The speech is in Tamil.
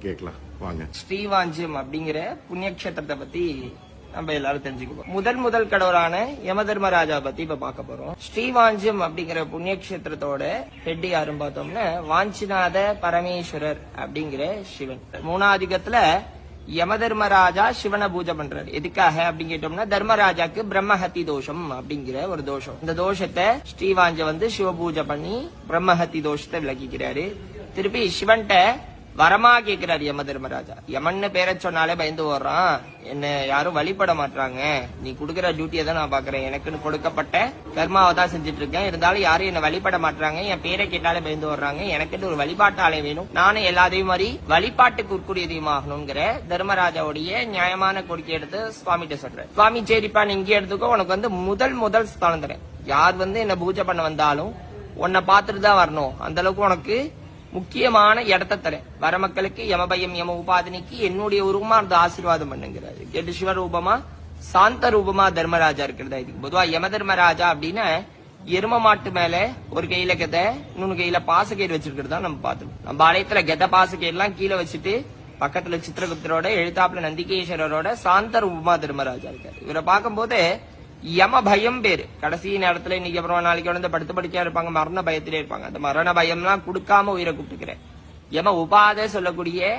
கேட்கலாம் வாங்க. ஸ்ரீவாஞ்சியம் அப்படிங்கிற புண்ணியக்ஷேத்திரத்தை பத்தி நம்ம எல்லாரும் தெரிஞ்சுக்குவோம். முதல் கடவுளான யமதர்மராஜா பத்தி இப்ப பார்க்க போறோம். ஸ்ரீவாஞ்சியம் அப்படிங்கிற புண்ணியக்ஷேத்திரத்தோட ஹெட் யாருன்னு பார்த்தோம்னா வாஞ்சிநாத பரமேஸ்வரர் அப்படிங்கிற சிவன். மூணாதிகத்துல யமதர்மராஜா சிவனை பூஜை பண்றாரு. எதுக்காக அப்படின்னு கேட்டோம்னா தர்மராஜாக்கு பிரம்மஹத்தி தோஷம் அப்படிங்கிற ஒரு தோஷம். இந்த தோஷத்தை ஸ்ரீவாஞ்ச சிவ பூஜை பண்ணி பிரம்மஹத்தி தோஷத்தை விளக்கிக்கிறாரு. திருப்பி சிவன்கிட்ட வரமா கேட்கிறாரு யம தர்மராஜா. யமன்னு பேரை சொன்னாலே பயந்து ஓடுறான், என்ன யாரும் வழிபட மாட்டாங்க, நீ குடுக்கிற டியூட்டியை தான் நான் பாக்குறேன், எனக்குன்னு கொடுக்கப்பட்ட கர்மாவை தான் செஞ்சுட்டு இருக்கேன், இருந்தாலும் யாரும் என்ன வழிபட மாட்டாங்க, என் பேரை கேட்டாலே பயந்து ஓடுறாங்க, எனக்குன்னு ஒரு வழிபாட்டாலே வேணும், நானும் எல்லாத்தையும் மாதிரி வழிபாட்டுக்கு உட்கூடிய தெய்வமாகணுங்கிற தர்மராஜாவுடைய நியாயமான கோரிக்கை எடுத்து சுவாமிகிட்ட சொல்றேன். சுவாமி சரிப்பா நீ இங்கே எடுத்துக்கோ, உனக்கு முதல் ஸ்தானம் தரேன், யார் என்ன பூஜை பண்ண வந்தாலும் உன்னை பார்த்துட்டு தான் வரணும், அந்த அளவுக்கு உனக்கு முக்கியமான இடத்த தரேன், வர மக்களுக்கு யமபயம் யம உபாதினிக்கு என்னுடைய உருவமா அந்த ஆசீர்வாதம் பண்ணுங்கிறாரு. கேட்டு சிவரூபமா சாந்த ரூபமா தர்மராஜா இருக்கிறதா. இதுக்கு பொதுவா யம தர்மராஜா அப்படின்னா எரும மாட்டு மேல ஒரு கையில கெதை இன்னொன்னு கையில பாசக்கயிறு வச்சிருக்கிறதா நம்ம பார்த்தோம். நம்ம ஆலயத்துல கெதை பாசக்கயிறு எல்லாம் கீழே வச்சுட்டு பக்கத்துல சித்திரகுப்தரோட எழுத்தாப்புல நந்திகேஸ்வரரோட சாந்த ரூபமா தர்மராஜா இருக்காரு. இவரை பார்க்கும்போது யம பயம் பேரு. கடைசி நேரத்துல இன்னைக்கு அப்புறம் நாளைக்கு வந்து படுத்து படிச்சா இருப்பாங்க, மரண பயத்திலே இருப்பாங்க. அந்த மரண பயம்லாம் கொடுக்காம உயிரை கூப்பிட்டுக்கிறேன். யம உபாதை சொல்லக்கூடிய